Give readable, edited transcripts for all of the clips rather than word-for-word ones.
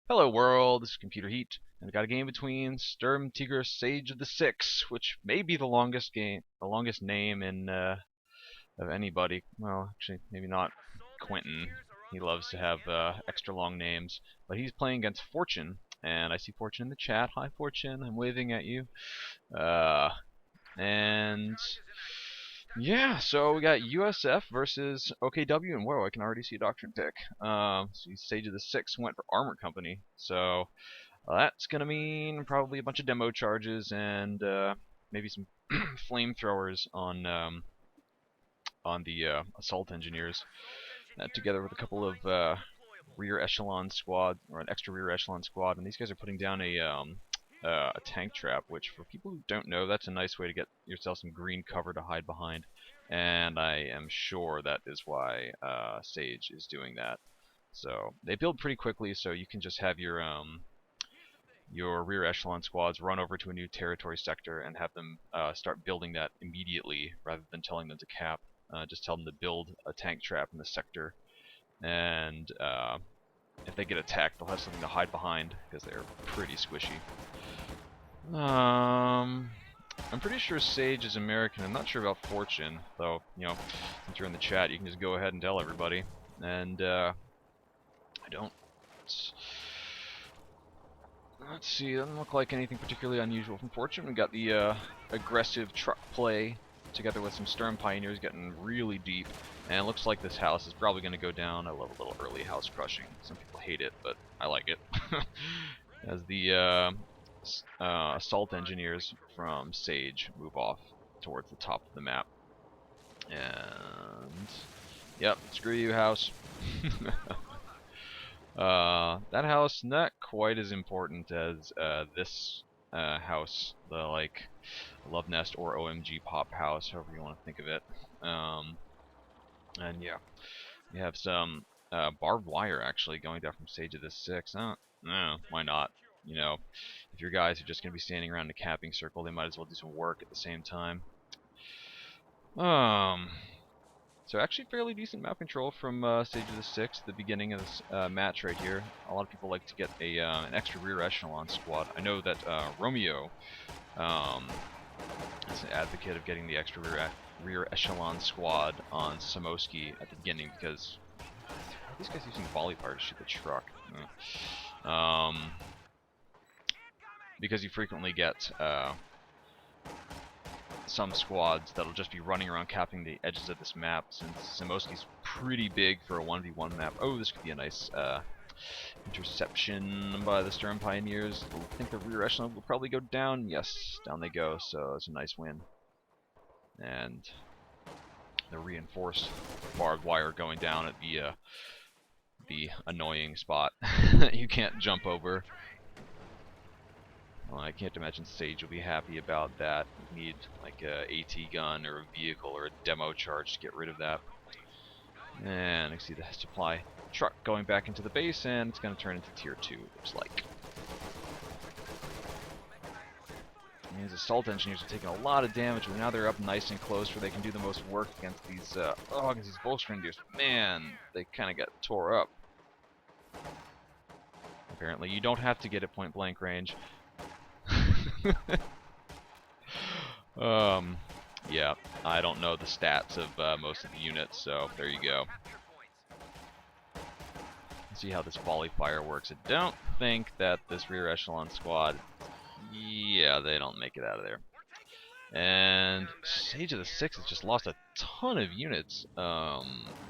Hello world, this is ComputerHeat, and I've got a game between Sturm Tigris Sage of the Six, which may be the longest name in of anybody. Well, actually, maybe not Quentin. He loves to have extra long names, but he's playing against Fortune, and I see Fortune in the chat. Hi, Fortune. I'm waving at you. Uh, and yeah, so we got USF versus OKW, and whoa, I can already see a doctrine pick. So Sage of the Six went for Armor Company, so that's gonna mean probably a bunch of demo charges and maybe some flamethrowers on the assault engineers, together with a couple of rear echelon squad or an extra rear echelon squad, and these guys are putting down a tank trap, which for people who don't know, that's a nice way to get yourself some green cover to hide behind, and I am sure that is why Sage is doing that. So they build pretty quickly, so you can just have your rear echelon squads run over to a new territory sector and have them start building that immediately rather than telling them to cap. Just tell them to build a tank trap in the sector, and if they get attacked, they'll have something to hide behind because they're pretty squishy. I'm pretty sure Sage is American. I'm not sure about Fortune, though. You know, since you're in the chat, you can just go ahead and tell everybody. And I don't. Let's see, doesn't look like anything particularly unusual from Fortune. We got the aggressive truck play together with some Sturm Pioneers getting really deep. And it looks like this house is probably going to go down. I love a little early house crushing. Some people hate it, but I like it. As the assault engineers from Sage move off towards the top of the map. And yep, screw you, house. That house not quite as important as this house, the like Love Nest or OMG Pop house, however you want to think of it. And yeah, we have some barbed wire actually going down from Sage of the Six. No, why not? You know, if your guys are just going to be standing around in a capping circle, they might as well do some work at the same time. So actually fairly decent map control from Sage of the Six at the beginning of this match right here. A lot of people like to get an extra rear echelon squad. I know that Romeo is an advocate of getting the extra rear echelon squad on Samoski at the beginning because these guys using volley fire to shoot the truck. Because you frequently get some squads that'll just be running around capping the edges of this map, since Samoski's pretty big for a 1v1 map. Oh, this could be a nice interception by the Sturm Pioneers. I think the rear echelon will probably go down. Yes, down they go, so it's a nice win. And the reinforced barbed wire going down at the annoying spot you can't jump over. Well, I can't imagine Sage will be happy about that. You need like a AT gun or a vehicle or a demo charge to get rid of that. And I see the supply truck going back into the base, and it's going to turn into tier 2, looks like. These assault engineers are taking a lot of damage, but now they're up nice and close where they can do the most work against these against these Volksgrenadiers. Man, they kind of got tore up. Apparently, you don't have to get at point blank range. Yeah, I don't know the stats of most of the units, so there you go. Let's see how this volley fire works. I don't think that this rear echelon squad, yeah, they don't make it out of there. And Sage of the Six has just lost a ton of units at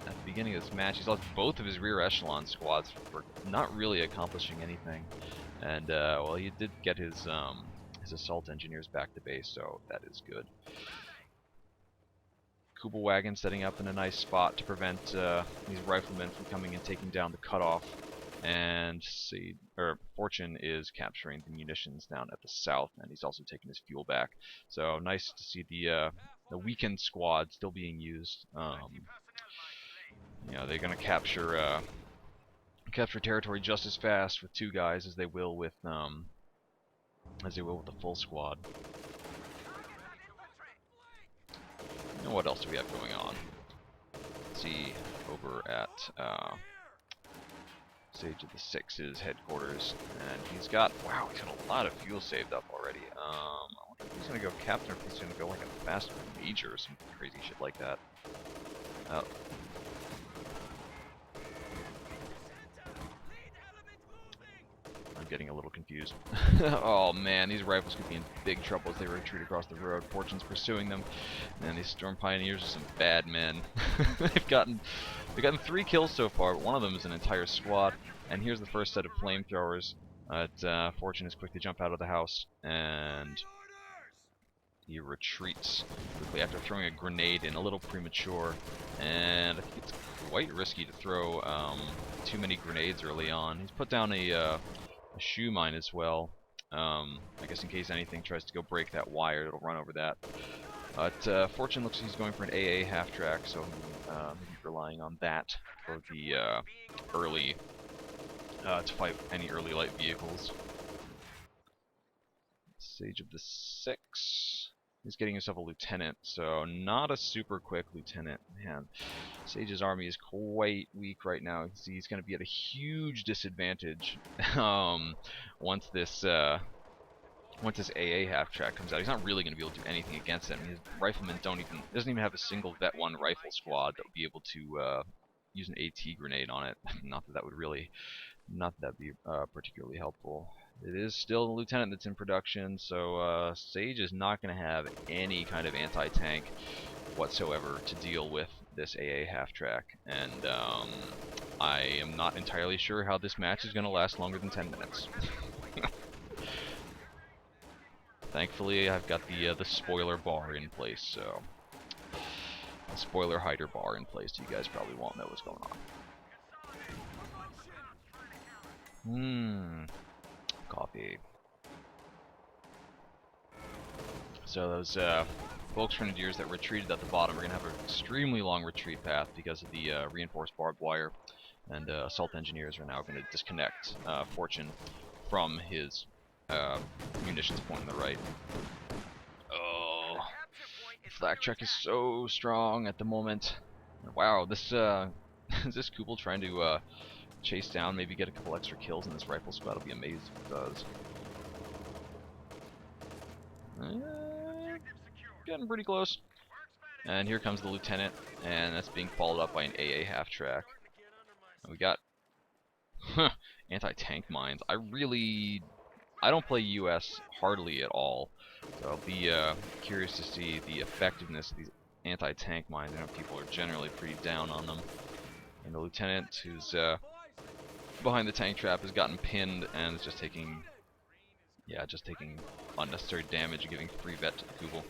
the beginning of this match. He's lost both of his rear echelon squads for not really accomplishing anything. And well, he did get his assault engineers back to base, so that is good. Kubel wagon setting up in a nice spot to prevent these riflemen from coming and taking down the cutoff. And Fortune is capturing the munitions down at the south, and he's also taking his fuel back. So nice to see the weakened squad still being used. You know, they're going to capture territory just as fast with two guys as they will with the full squad. And what else do we have going on? Let's see, over at Sage of the Six's headquarters, and he's got a lot of fuel saved up already. I wonder if he's gonna go captain or if he's gonna go like a fast major or some crazy shit like that. Oh. I'm getting a little confused. Oh man, these rifles could be in big trouble as they retreat across the road. Fortune's pursuing them, and these Storm Pioneers are some bad men. They've gotten 3 kills so far, but one of them is an entire squad. And here's the first set of flamethrowers. Fortune is quick to jump out of the house, and he retreats quickly after throwing a grenade in, a little premature. And I think it's quite risky to throw too many grenades early on. He's put down a shoe mine as well. I guess in case anything tries to go break that wire, it'll run over that. But Fortune looks like he's going for an AA half-track, so maybe relying on that for the early, to fight any early light vehicles. Sage of the Six. He's getting himself a lieutenant, so not a super quick lieutenant. Man, Sage's army is quite weak right now. He's going to be at a huge disadvantage once this AA half-track comes out. He's not really going to be able to do anything against it. I mean, his riflemen doesn't even have a single Vet 1 rifle squad that would be able to use an AT grenade on it. Not that that'd be particularly helpful. It is still the lieutenant that's in production, so Sage is not going to have any kind of anti-tank whatsoever to deal with this AA half-track, and I am not entirely sure how this match is going to last longer than 10 minutes. Thankfully, I've got the spoiler bar in place, so the spoiler hider bar in place, so you guys probably won't know what's going on. Coffee. So those Volksgrenadiers that retreated at the bottom are going to have an extremely long retreat path because of the reinforced barbed wire, and assault engineers are now going to disconnect Fortune from his munitions point on the right. Oh, the flak check is so strong at the moment. Wow, this is this Kubel trying to chase down, maybe get a couple extra kills in this rifle squad? I'll be amazed if it does. Getting pretty close. And here comes the lieutenant, and that's being followed up by an AA half-track. We got anti-tank mines. I don't play US hardly at all, so I'll be curious to see the effectiveness of these anti-tank mines. I know people are generally pretty down on them. And the lieutenant, who's behind the tank trap, has gotten pinned and is just taking unnecessary damage, giving free vet to the Kubel.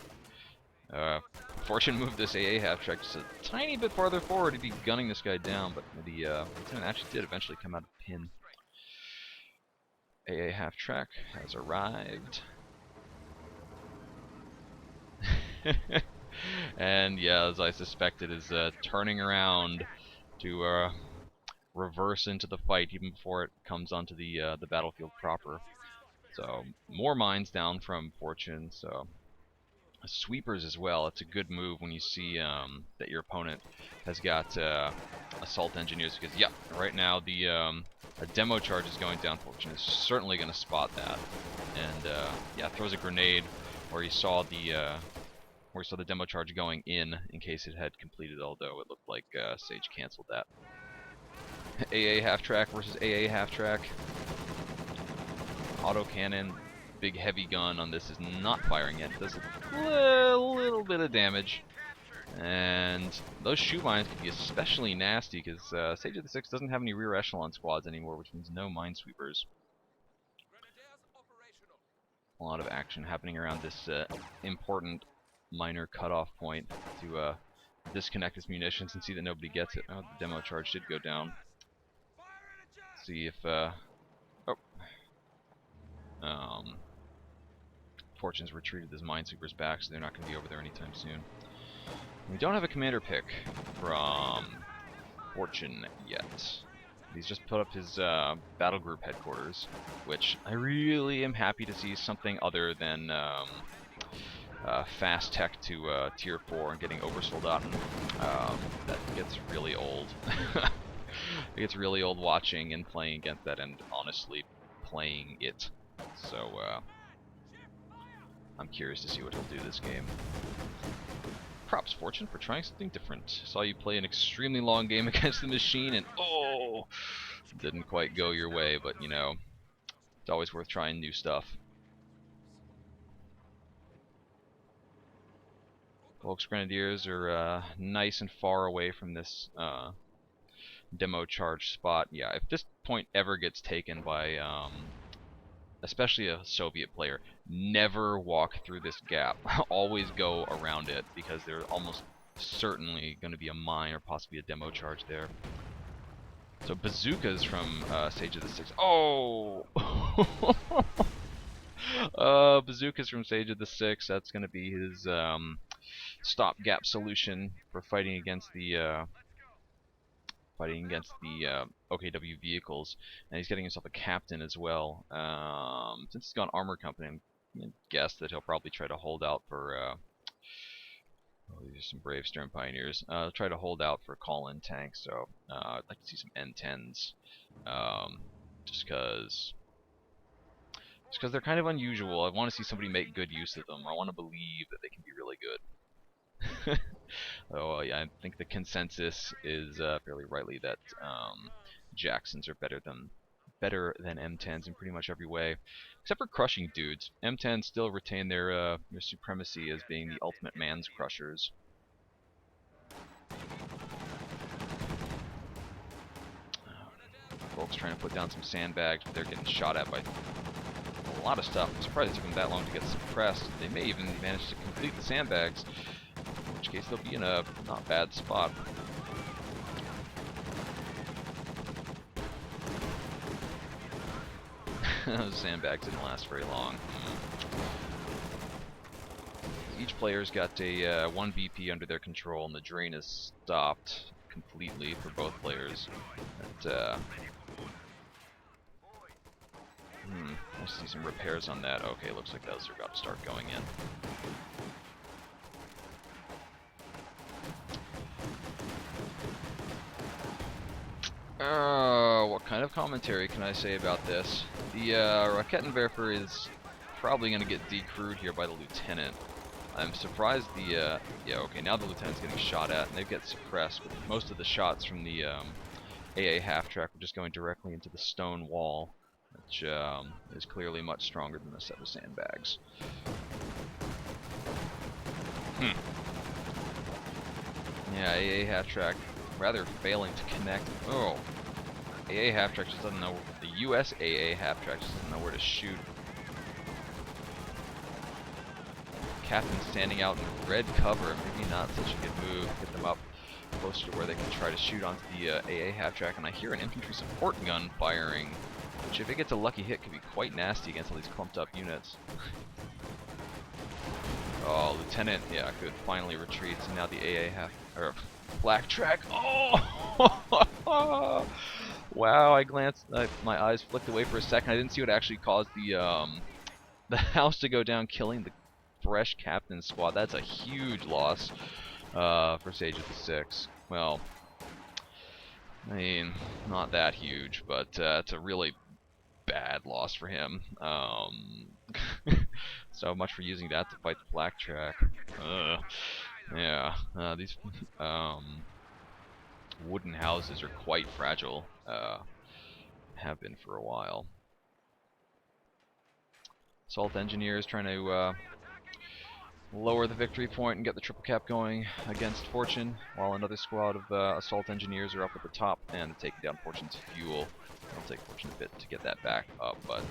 Fortune moved this AA half-track just a tiny bit farther forward to be gunning this guy down, but the lieutenant actually did eventually come out of pin. AA half-track has arrived. And yeah, as I suspected, is turning around to reverse into the fight even before it comes onto the battlefield proper. So more mines down from Fortune. So sweepers as well. It's a good move when you see that your opponent has got assault engineers, because yeah, right now the a demo charge is going down. Fortune is certainly going to spot that, and yeah, throws a grenade where he saw the demo charge going in case it had completed, although it looked like Sage canceled that. AA half-track versus AA half-track. Autocannon, big heavy gun on this is not firing yet. It does a little bit of damage. And those shoe mines can be especially nasty because Sage of the Six doesn't have any rear echelon squads anymore, which means no minesweepers. A lot of action happening around this important minor cutoff point to disconnect his munitions and see that nobody gets it. Oh, the demo charge did go down. See if Fortune's retreated his minesweepers back, so they're not going to be over there anytime soon. We don't have a commander pick from Fortune yet. He's just put up his battle group headquarters, which I really am happy to see something other than fast tech to tier 4 and getting oversoldaten. That gets really old. It gets really old watching and playing against that, and honestly playing it. So I'm curious to see what he'll do this game. Props, Fortune, for trying something different. Saw you play an extremely long game against the machine, and oh, didn't quite go your way, but you know, it's always worth trying new stuff. Volks Grenadiers are nice and far away from this demo charge spot. Yeah, if this point ever gets taken by especially a Soviet player, never walk through this gap. Always go around it, because there's almost certainly going to be a mine or possibly a demo charge there. So bazookas from Sage of the Six. Oh! Bazookas from Sage of the Six. That's going to be his stopgap solution for fighting against the OKW vehicles, and he's getting himself a captain as well. Since he's got armor company, I'm gonna guess that he'll probably try to hold out for. These are some brave Stern Pioneers. Try to hold out for call-in tanks. So I'd like to see some N10s, just because they're kind of unusual. I want to see somebody make good use of them. I want to believe that they can be really good. Oh yeah, I think the consensus is fairly rightly that Jacksons are better than M10s in pretty much every way, except for crushing dudes. M10s still retain their supremacy as being the ultimate man's crushers. Folks trying to put down some sandbags, but they're getting shot at by a lot of stuff. I'm surprised it took them that long to get suppressed. They may even manage to complete the sandbags, in which case they'll be in a not bad spot. Those sandbags didn't last very long. Each player's got a 1 BP under their control, and the drain is stopped completely for both players. But, let's see some repairs on that. Okay, looks like those are about to start going in. What kind of commentary can I say about this? The Raketenwerfer is probably going to get decrewed here by the lieutenant. I'm surprised the yeah, okay, now the lieutenant's getting shot at, and they get suppressed, but most of the shots from the AA half-track were just going directly into the stone wall, which is clearly much stronger than a set of sandbags. Yeah, AA half-track rather failing to connect. Oh, AA half-track just doesn't know. The US AA half-track just doesn't know where to shoot. Captain standing out in red cover, maybe not such a good move. Get them up closer to where they can try to shoot onto the AA half-track, and I hear an infantry support gun firing, which if it gets a lucky hit could be quite nasty against all these clumped up units. Oh, Lieutenant, yeah, could finally retreat, so now the AA flak track. Oh! Wow, I glanced, my eyes flicked away for a second. I didn't see what actually caused the house to go down, killing the fresh captain squad. That's a huge loss for Sage of the Six. Well, I mean, not that huge, but it's a really bad loss for him. So much for using that to fight the flak track. Yeah, these wooden houses are quite fragile. Have been for a while. Assault engineers trying to lower the victory point and get the triple cap going against Fortune, while another squad of assault engineers are up at the top and taking down Fortune's fuel. It'll take Fortune a bit to get that back up, but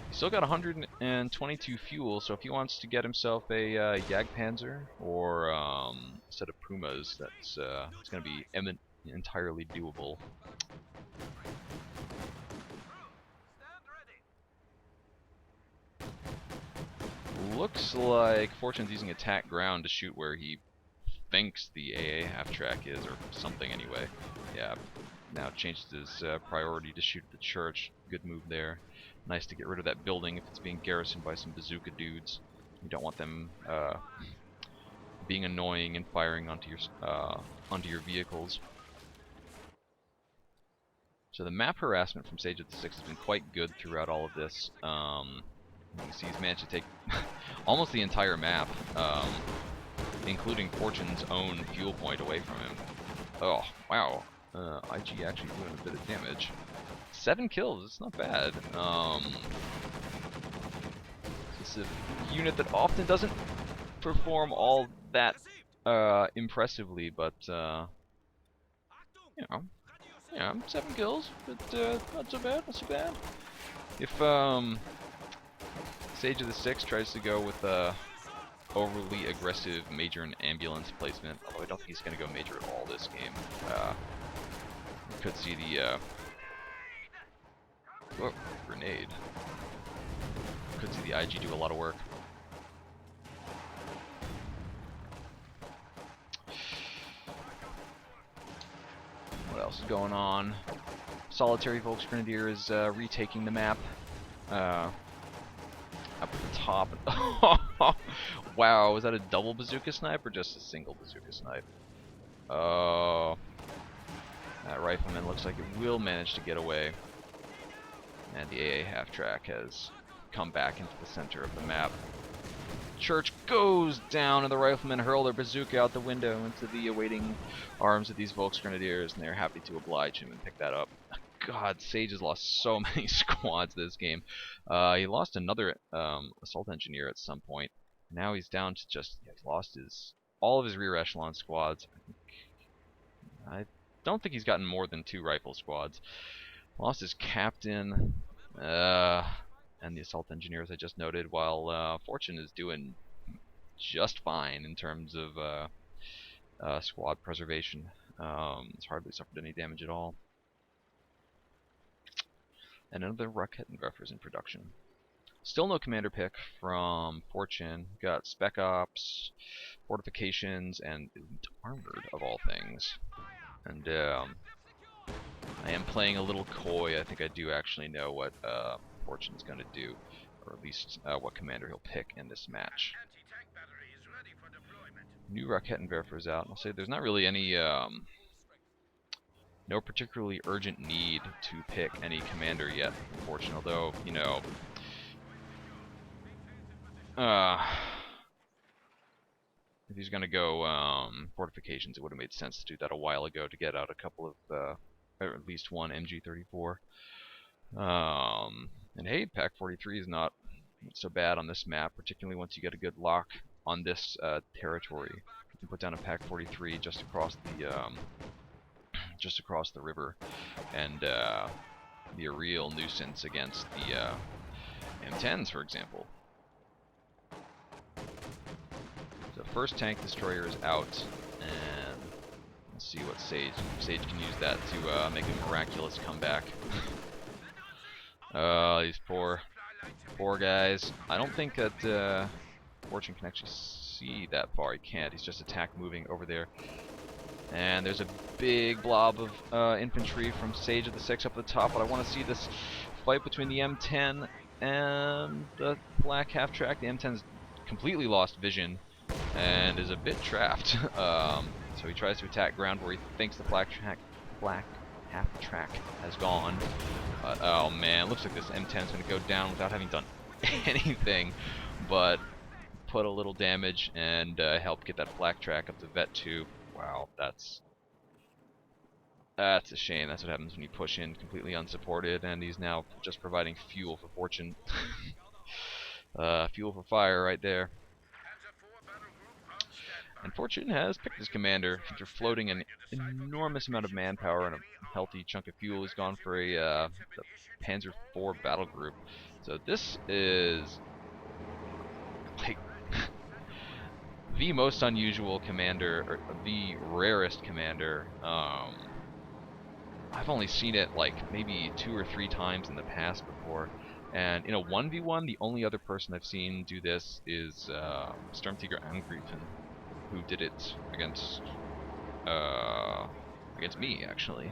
he's still got 122 fuel, so if he wants to get himself a Jagdpanzer or a set of Pumas, that's it's going to be entirely doable. Looks like Fortune's using attack ground to shoot where he thinks the AA half-track is, or something anyway. Yeah, now changes his priority to shoot at the church. Good move there. Nice to get rid of that building if it's being garrisoned by some bazooka dudes. You don't want them being annoying and firing onto your vehicles. So the map harassment from Sage of the Six has been quite good throughout all of this. You can see he's managed to take almost the entire map, including Fortune's own fuel point away from him. Oh, wow. IG actually doing a bit of damage. 7 kills, it's not bad. This is a unit that often doesn't perform all that impressively, but you know, yeah, 7 kills, but not so bad, not so bad. If Sage of the Six tries to go with overly aggressive major and ambulance placement, although I don't think he's going to go major at all this game, we could see the oh, grenade. Could see the IG do a lot of work. What else is going on? Solitary Volksgrenadier is retaking the map. Up at the top. Wow, was that a double bazooka snipe or just a single bazooka snipe? Oh. That rifleman looks like it will manage to get away. And the AA half-track has come back into the center of the map. Church goes down, and the riflemen hurl their bazooka out the window into the awaiting arms of these Volksgrenadiers, and they're happy to oblige him and pick that up. God, Sage has lost so many squads this game. He lost another assault engineer at some point. Now he's down to just, he's lost all of his rear echelon squads. I don't think he's gotten more than 2 rifle squads. Lost his captain, and the assault engineers I just noted, while Fortune is doing just fine in terms of squad preservation. It's hardly suffered any damage at all. And another Rakettenwerfer is in production. Still no commander pick from Fortune. Got Spec Ops, Fortifications, and Elite Armored, of all things. And I am playing a little coy. I think I do actually know what Fortune's going to do, or at least what commander he'll pick in this match. New Rakettenwerfer is out. I'll say there's not really any no particularly urgent need to pick any commander yet, unfortunately, although, you know, if he's going to go fortifications, it would have made sense to do that a while ago to get out a couple of, or at least one MG34. And hey, Pack 43 is not so bad on this map, particularly once you get a good lock on this territory. You can put down a Pack 43 just across the river, and be a real nuisance against the M10s, for example. So first tank destroyer is out, and let's see what Sage can use that to make a miraculous comeback. These poor guys. I don't think that Fortune can actually see that far. He can't. He's just attack moving over there. And there's a big blob of infantry from Sage of the Six up at the top, but I want to see this fight between the M10 and the black half-track. The M10's completely lost vision and is a bit trapped. So he tries to attack ground where he thinks the black half-track has gone. But, oh man, looks like this M10's going to go down without having done anything but put a little damage and help get that flak track up to Vet 2. Wow, that's a shame. That's what happens when you push in completely unsupported, and he's now just providing fuel for Fortune. Fuel for fire right there. And Fortune has picked his commander. After floating an enormous amount of manpower and a healthy chunk of fuel, he's gone for the Panzer IV battle group. So this is like the most unusual commander, or the rarest commander. I've only seen it like maybe 2 or 3 times in the past before. And in a 1v1, the only other person I've seen do this is Sturmtiger Angriffen, who did it against me, actually.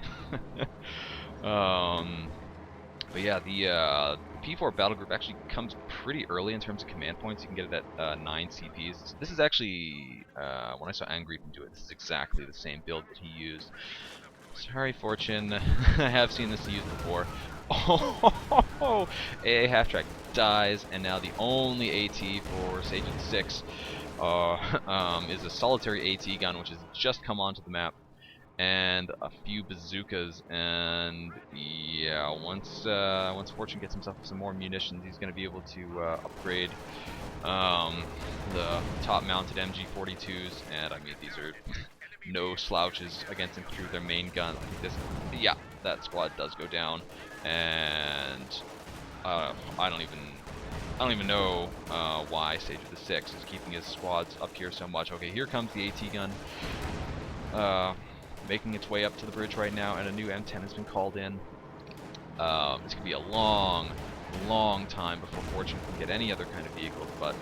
But yeah, the P4 battle group actually comes pretty early in terms of command points. You can get it at 9 CPs. This is actually, when I saw Angriffen do it, this is exactly the same build that he used. Sorry, Fortune. I have seen this used before. Oh, AA half-track dies, and now the only AT for SageOfTheSix is a solitary AT gun, which has just come onto the map, and a few bazookas. And yeah, once Fortune gets himself some more munitions, he's going to be able to upgrade the top-mounted MG42s, and I mean these are no slouches against infantry with their main gun. I think this, yeah, that squad does go down, and I don't even know why SageOfTheSix is keeping his squads up here so much. Okay, here comes the AT gun, making its way up to the bridge right now, and a new M10 has been called in. It's gonna be a long time before Fortune can get any other kind of vehicles, but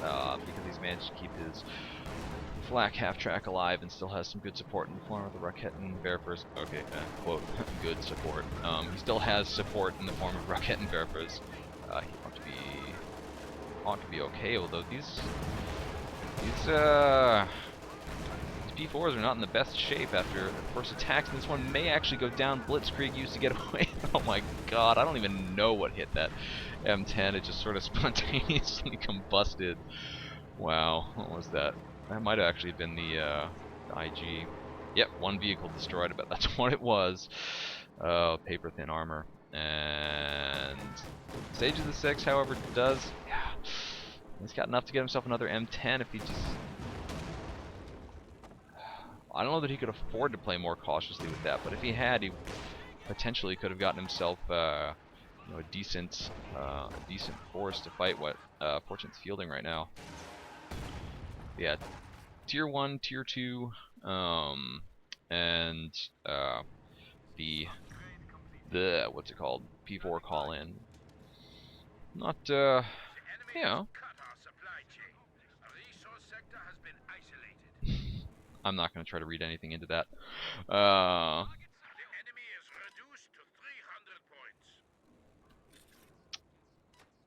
because he's managed to keep his flak half-track alive and still has some good support in the form of the Rocket and Verfers. Okay, quote, good support. He still has support in the form of Rocket and Verfers. He ought to be okay, although these P4s are not in the best shape after the first attacks, and this one may actually go down. Blitzkrieg used to get away. Oh my god, I don't even know what hit that M10. It just sort of spontaneously combusted. Wow, what was that? That might have actually been the IG. Yep, one vehicle destroyed. I bet that's what it was. Paper-thin armor. And SageOfTheSix, however, does... Yeah, he's got enough to get himself another M10 if he just... I don't know that he could afford to play more cautiously with that, but if he had, he potentially could have gotten himself you know, a decent force to fight what Fortune's fielding right now. Yeah, Tier 1, Tier 2, and the what's it called? P4 call-in. Not you know. I'm not going to try to read anything into that.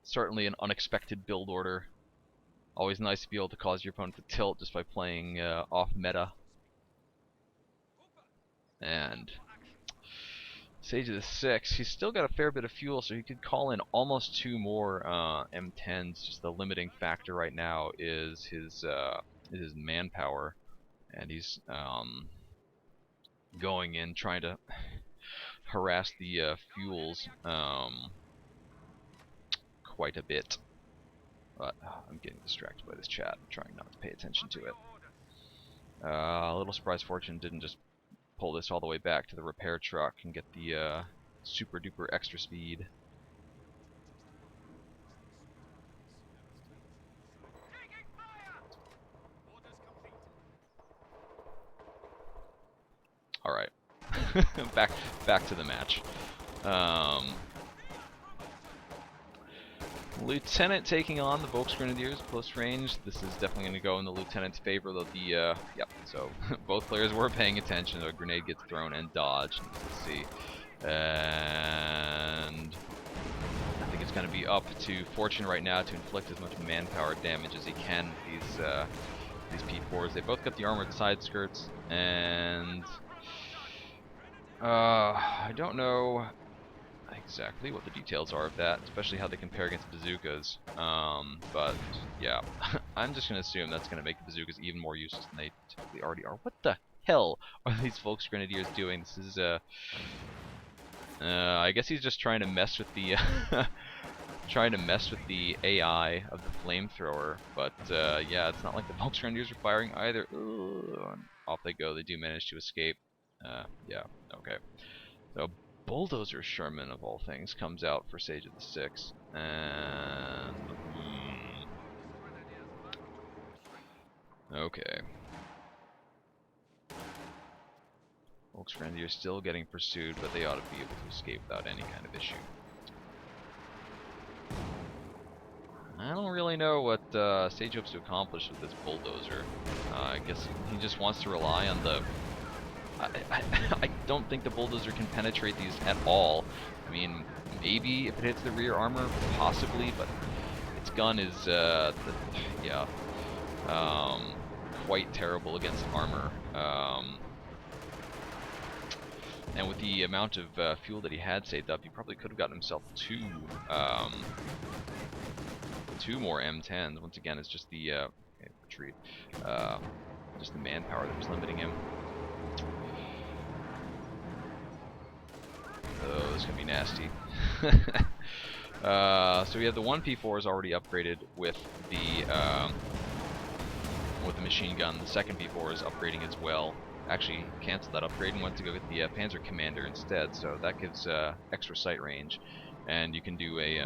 Certainly an unexpected build order. Always nice to be able to cause your opponent to tilt just by playing off meta. And SageOfTheSix, he's still got a fair bit of fuel, so he could call in almost 2 more M10s. Just the limiting factor right now is his manpower, and he's going in trying to harass the fuels quite a bit. But I'm getting distracted by this chat. I'm trying not to pay attention to it. A little surprised Fortune didn't just pull this all the way back to the repair truck and get the super duper extra speed. All right, back to the match. Lieutenant taking on the Volksgrenadiers close range. This is definitely going to go in the Lieutenant's favor, though the, yep, so both players were paying attention. A grenade gets thrown and dodged. Let's see. And I think it's going to be up to Fortune right now to inflict as much manpower damage as he can with these P4s. They both got the armored side skirts, and I don't know exactly what the details are of that, especially how they compare against bazookas. But yeah, I'm just going to assume that's going to make the bazookas even more useless than they typically already are. What the hell are these Volksgrenadiers doing? This is I guess he's just trying to mess with the AI of the flamethrower. But yeah, it's not like the Volksgrenadiers are firing either. Ooh, and off they go. They do manage to escape. Yeah, okay. So Bulldozer Sherman, of all things, comes out for SageOfTheSix, and okay. Volksgrenadier still getting pursued, but they ought to be able to escape without any kind of issue. I don't really know what Sage hopes to accomplish with this Bulldozer. I guess he just wants to rely on the... I don't think the Bulldozer can penetrate these at all. I mean, maybe if it hits the rear armor, possibly, but its gun is, quite terrible against armor. And with the amount of fuel that he had saved up, he probably could have gotten himself two more M10s. Once again, it's just the okay, retreat, just the manpower that was limiting him. Oh, this is gonna be nasty. So we have the one P4 is already upgraded with the machine gun. The second P4 is upgrading as well. Actually, canceled that upgrade and went to go get the Panzer Commander instead. So that gives extra sight range, and you can do a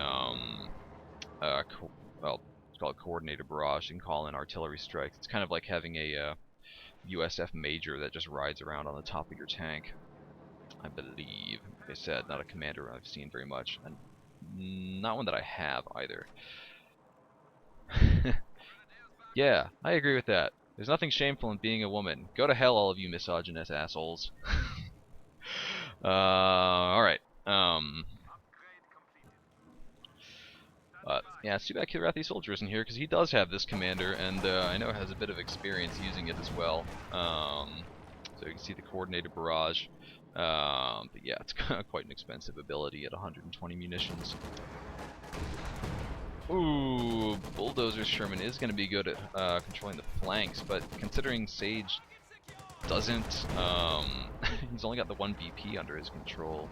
well, it's called coordinated barrage. You can call in artillery strikes. It's kind of like having a USF Major that just rides around on the top of your tank, I believe. Like I said, not a commander I've seen very much, and not one that I have either. Yeah, I agree with that. There's nothing shameful in being a woman. Go to hell, all of you misogynist assholes. Alright. Yeah, it's too bad Kilrathi Soldier isn't here, because he does have this commander, and I know has a bit of experience using it as well. So you can see the coordinated barrage. But yeah, it's quite an expensive ability at 120 munitions. Ooh, Bulldozer Sherman is going to be good at controlling the flanks, but considering Sage doesn't, he's only got the one BP under his control.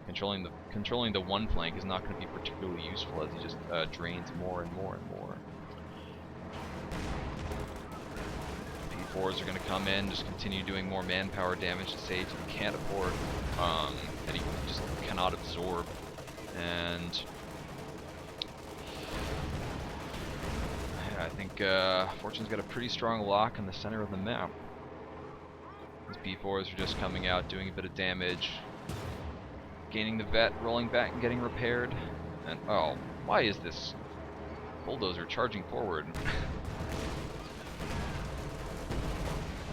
Controlling the one flank is not going to be particularly useful as he just drains more and more and more. P4s are going to come in, just continue doing more manpower damage to Sage that he can't afford, that he just cannot absorb, and I think Fortune's got a pretty strong lock in the center of the map. These B4s are just coming out, doing a bit of damage, gaining the vet, rolling back and getting repaired. And oh, why is this bulldozer charging forward?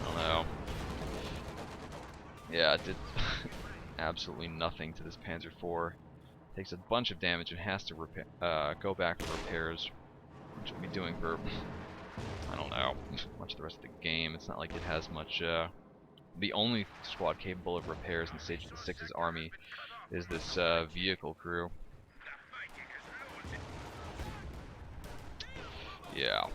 I don't know. Yeah, it did absolutely nothing to this Panzer IV. Takes a bunch of damage and has to go back for repairs, which we'll be doing for, I don't know, much of the rest of the game. It's not like it has much. The only squad capable of repairs in SageOfTheSix's army is this vehicle crew. Yeah.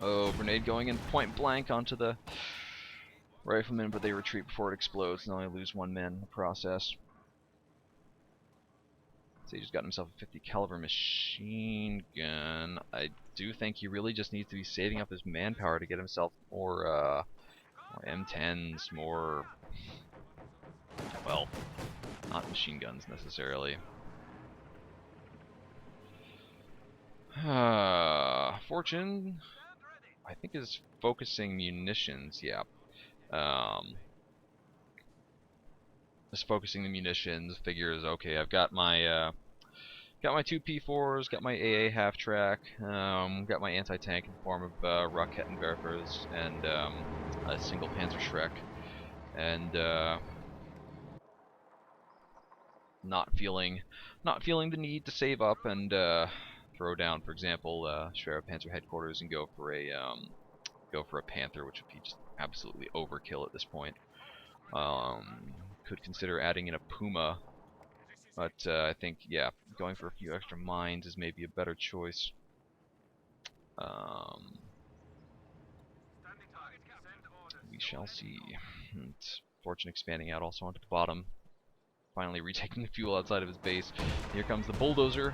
Oh, grenade going in point blank onto the riflemen, but they retreat before it explodes, and only lose one man in the process. Sage has got himself a 50 caliber machine gun. I do think he really just needs to be saving up his manpower to get himself more M10s, more, well, not machine guns necessarily. Fortune, I think, is focusing munitions. Yeah. Just focusing the munitions. Figures, okay, I've got my two P4s, got my AA half track, got my anti-tank in the form of Rakettenwerfers and a single Panzer Schreck, and not feeling the need to save up and throw down, for example, Schwerer Panzer headquarters and go for a Panther, which would be just absolutely overkill at this point. Could consider adding in a Puma, but I think, yeah, going for a few extra mines is maybe a better choice. We shall see. Fortune expanding out also onto the bottom, finally retaking the fuel outside of his base. Here comes the bulldozer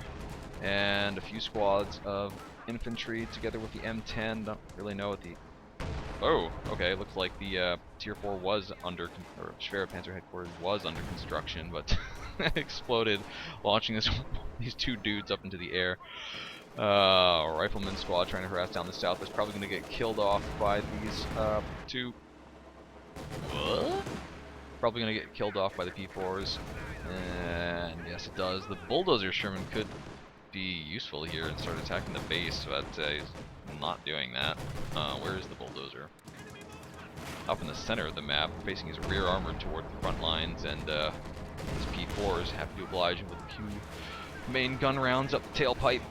and a few squads of infantry together with the M10. Don't really know what the... Oh, okay, looks like the Tier 4 was under, or Schwerer Panzer headquarters was under construction, but exploded, launching these two dudes up into the air. Rifleman squad trying to harass down the south is probably going to get killed off by these two. What? Probably going to get killed off by the P4s. And yes, it does. The bulldozer Sherman could be useful here and start attacking the base, but he's not doing that. Where is the bulldozer? Up in the center of the map, facing his rear armor toward the front lines, and his P4s have to oblige him with a few main gun rounds up the tailpipe.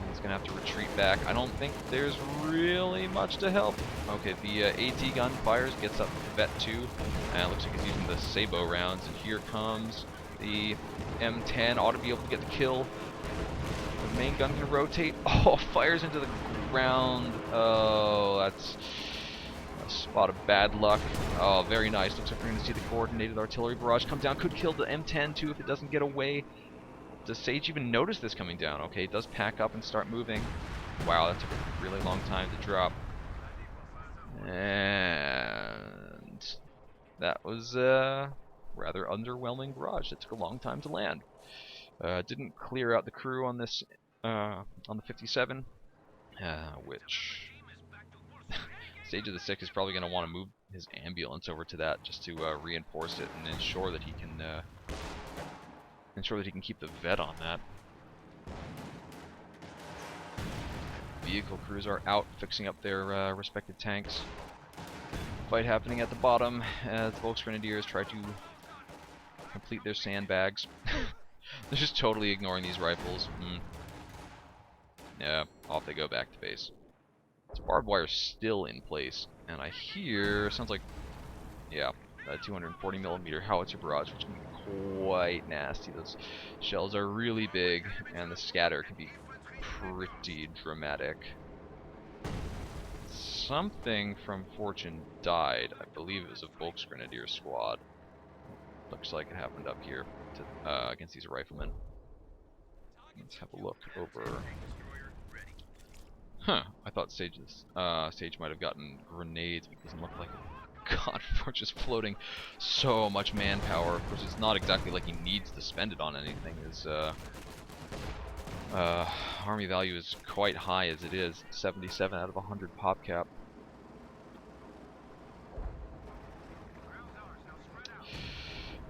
He's gonna have to retreat back. I don't think there's really much to help. Okay, the AT gun fires, gets up to Vet 2, and it looks like he's using the Sabo rounds. And here comes the M10, ought to be able to get the kill. The main gun can rotate. Oh, fires into the ground. Oh, that's a spot of bad luck. Oh, very nice. Looks like we're going to see the coordinated artillery barrage come down. Could kill the M10 too if it doesn't get away. Does Sage even notice this coming down? Okay, it does pack up and start moving. Wow, that took a really long time to drop. And that was a rather underwhelming barrage. It took a long time to land. Didn't clear out the crew on this on the 57, which SageOfTheSix is probably going to want to move his ambulance over to that just to reinforce it and ensure that he can keep the vet on that. Vehicle crews are out fixing up their respective tanks. Fight happening at the bottom as the Volksgrenadiers try to complete their sandbags. They're just totally ignoring these rifles. Yeah, off they go back to base. This barbed wire is still in place, and I hear, sounds like, yeah, a 240mm howitzer barrage, which can be quite nasty. Those shells are really big, and the scatter can be pretty dramatic. Something from Fortune died. I believe it was a Volksgrenadier squad. Looks like it happened up here to, against these riflemen. Let's have a look over. Huh, I thought Sage might have gotten grenades, but it doesn't look like it. God, for just floating so much manpower. Of course, it's not exactly like he needs to spend it on anything. His army value is quite high as it is. 77 out of 100 pop cap.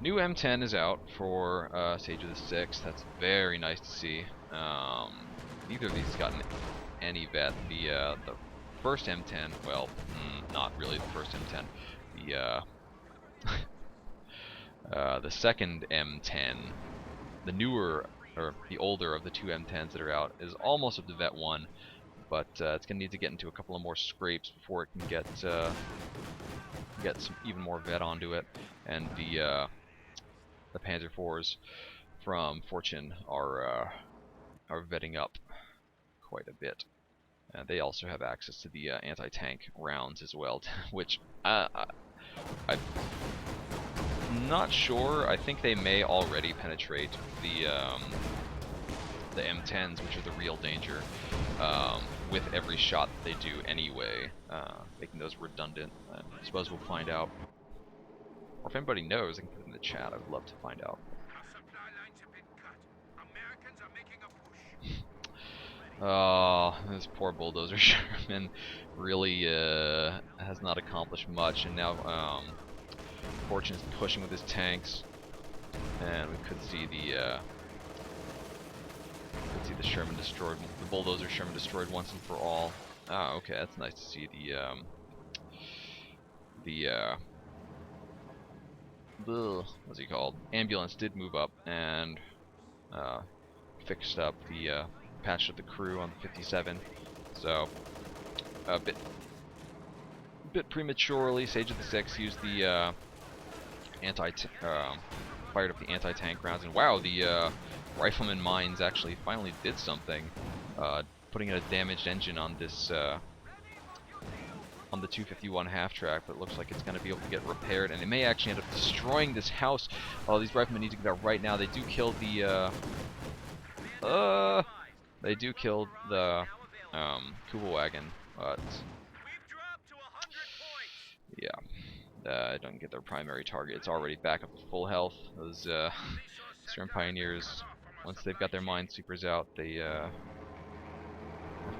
New M10 is out for SageOfTheSix. That's very nice to see. Neither of these has gotten any vet. The first M10, well, not really the first M10. The second M10, the newer, or the older of the two M10s that are out, is almost up to vet 1, but it's going to need to get into a couple of more scrapes before it can get some even more vet onto it. And the Panzer IVs from Fortune are vetting up quite a bit. They also have access to the anti-tank rounds as well, which I'm not sure. I think they may already penetrate the M10s, which are the real danger, with every shot that they do anyway, making those redundant. I suppose we'll find out. Or if anybody knows, they can put it in the chat. I would love to find out. Oh, this poor bulldozer Sherman really has not accomplished much, and now Fortune is pushing with his tanks, and we could see the Sherman destroyed, the bulldozer Sherman destroyed once and for all. Ah, okay, that's nice to see. What's he called? Ambulance did move up and fixed up the patched up the crew on the 57. So a bit prematurely, SageOfTheSix used the fired up the anti-tank rounds, and wow, the rifleman mines actually finally did something, putting in a damaged engine on this on the 251 half-track, but it looks like it's going to be able to get repaired, and it may actually end up destroying this house. Oh, these riflemen need to get out right now. They do kill the Kubel wagon, but yeah, I don't get their primary target. It's already back up to full health. Those Stern Pioneers, once they've got their minesweepers out, they are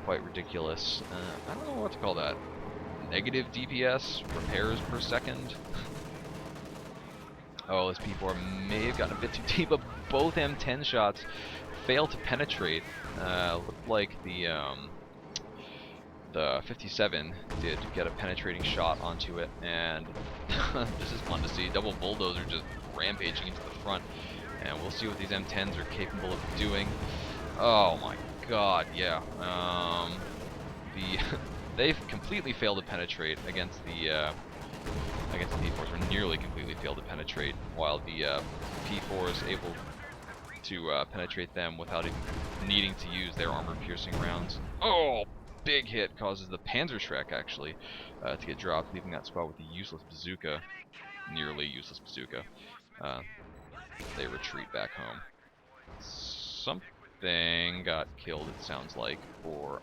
quite ridiculous. I don't know what to call that. Negative DPS, repairs per second. Oh, this P4 may have gotten a bit too deep, but both M10 shots failed to penetrate. Looked like the 57 did get a penetrating shot onto it, and this is fun to see. Double bulldozer just rampaging into the front, and we'll see what these M10s are capable of doing. Oh my god, yeah. They've completely failed to penetrate against the P4s, or nearly completely failed to penetrate, while the P4 is able to penetrate them without even needing to use their armor-piercing rounds. Oh, big hit causes the Panzerschreck actually to get dropped, leaving that squad with the useless bazooka, nearly useless bazooka. They retreat back home. Something got killed, it sounds like, for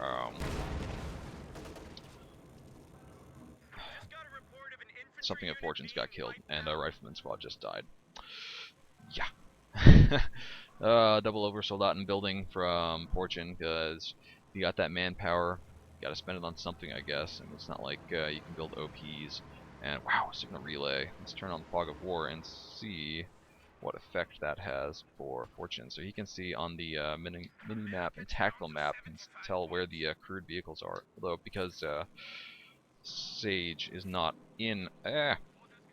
something of Fortune's got killed, and a rifleman squad just died. Yeah. Double over soldat in building from Fortune, because you got that manpower, you gotta spend it on something, I guess, and it's not like you can build OPs. And wow, signal relay. Let's turn on the Fog of War and see what effect that has for Fortune. So he can see on the mini map and tactical map, can tell where the crewed vehicles are. Although because Sage is not in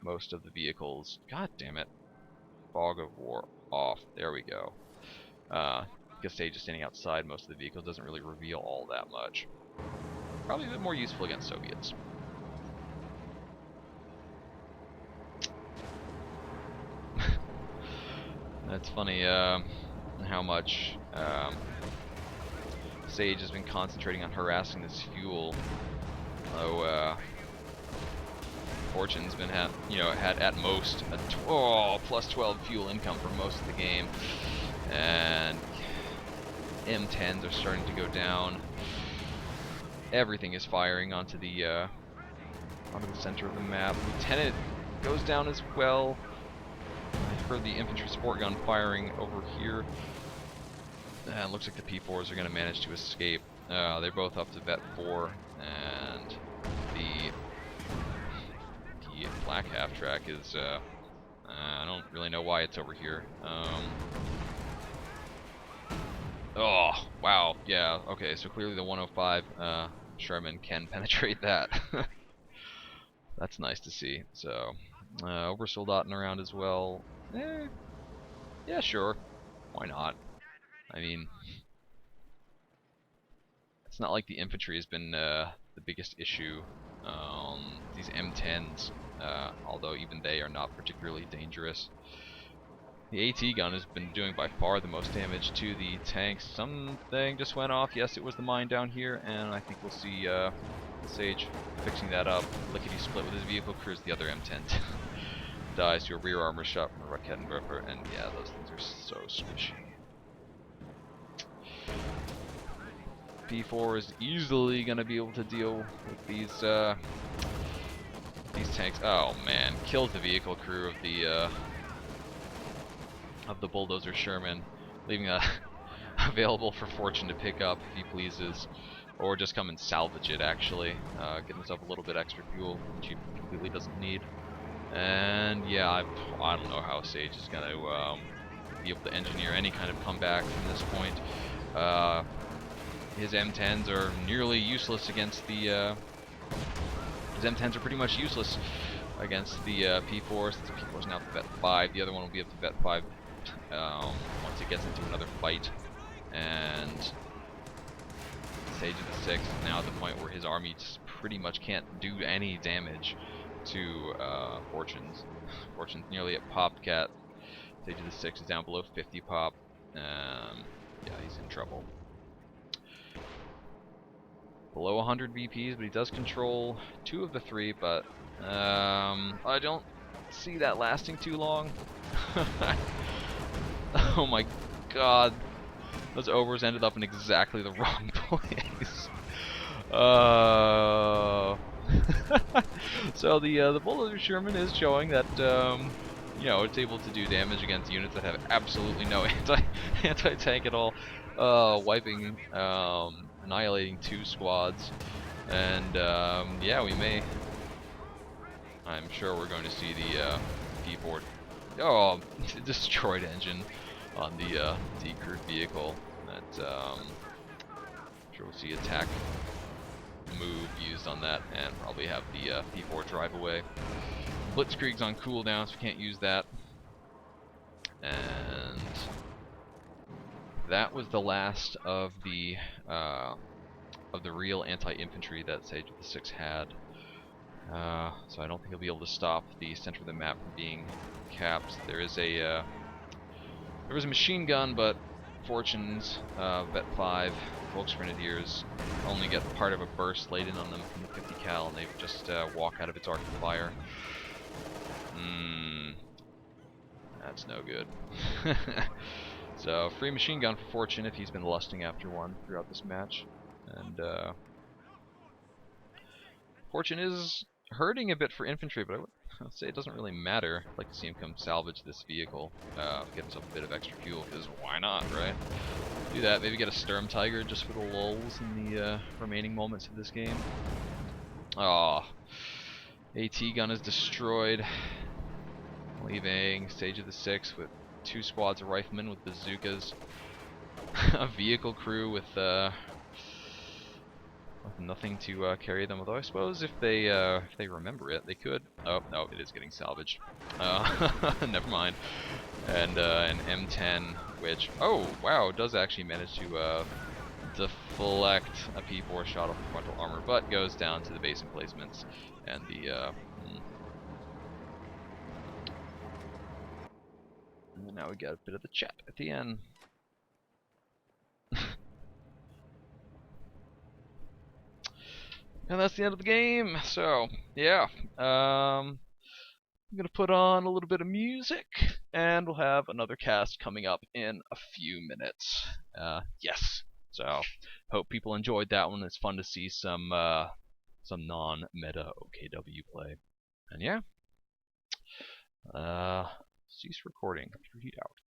most of the vehicles. God damn it. Fog of War off. There we go. Because Sage is standing outside most of the vehicles, doesn't really reveal all that much. Probably a bit more useful against Soviets. That's funny how much Sage has been concentrating on harassing this fuel. Though Fortune's been had at most a plus 12 fuel income for most of the game, and M10s are starting to go down. Everything is firing onto the center of the map. Lieutenant goes down as well. I heard the infantry support gun firing over here. And it looks like the P4s are going to manage to escape. They're both up to Vet 4, and the black half track is I don't really know why it's over here. Oh, wow, yeah, okay, so clearly the 105 Sherman can penetrate that. That's nice to see. So, Obersoldaten around as well. Yeah, sure. Why not? I mean, it's not like the infantry has been the biggest issue. These M10s, although even they are not particularly dangerous. The AT gun has been doing by far the most damage to the tanks. Something just went off. Yes, it was the mine down here, and I think we'll see Sage fixing that up. Lickety split with his vehicle crews. The other M10 dies to a rear armor shot from a Raketenwerfer, and yeah, those things are so squishy. P4 is easily gonna be able to deal with these tanks. Oh man, kills the vehicle crew of the bulldozer Sherman, leaving a available for Fortune to pick up if he pleases, or just come and salvage it. Actually, get himself a little bit extra fuel, which he completely doesn't need. And yeah, I don't know how Sage is gonna be able to engineer any kind of comeback from this point. His M10s are nearly useless against the. His M10s are pretty much useless against the P4s. The P4 is now up to Vet 5. The other one will be up to Vet 5 once it gets into another fight. And Sage of the Six is now at the point where his army just pretty much can't do any damage to Fortune's. Fortune's nearly at pop cat. Sage of the Six is down below 50 pop. Yeah, he's in trouble. Below 100 VPs, but he does control 2 of the 3, but I don't see that lasting too long. Oh my god. Those overs ended up in exactly the wrong place. So the bulldozer Sherman is showing that you know, it's able to do damage against units that have absolutely no anti-tank at all, wiping annihilating 2 squads, and yeah, we may. I'm sure we're going to see the P4 destroyed engine on the decrewed vehicle. That I'm sure we'll see attack move used on that, and probably have the P4 drive away. Blitzkrieg's on cooldown, so we can't use that. And that was the last of the real anti-infantry that Sage of the Six had. So I don't think he'll be able to stop the center of the map from being capped. There was a machine gun, but Fortune's Vet 5 Volks Grenadiers only get part of a burst laid in on them from the 50 cal, and they just walk out of its arc of fire. That's no good. So, free machine gun for Fortune if he's been lusting after one throughout this match. And Fortune is hurting a bit for infantry, but I would say it doesn't really matter. I'd like to see him come salvage this vehicle, get himself a bit of extra fuel, because why not, right? Do that, maybe get a Sturm Tiger just for the lulz in the remaining moments of this game. Ah, AT gun is destroyed, leaving Sage of the Six with 2 squads of riflemen with bazookas, a vehicle crew with nothing to carry them. Although I suppose if they remember it, they could. Oh no, it is getting salvaged. Never mind. And an M10, which wow, does actually manage to deflect a P4 shot off the frontal armor, but goes down to the base emplacements and the. And now we got a bit of the chat at the end. And that's the end of the game. So, yeah. I'm going to put on a little bit of music, and we'll have another cast coming up in a few minutes. Yes. So, hope people enjoyed that one. It's fun to see some non-meta OKW play. And yeah. Cease recording. Computer Heat out.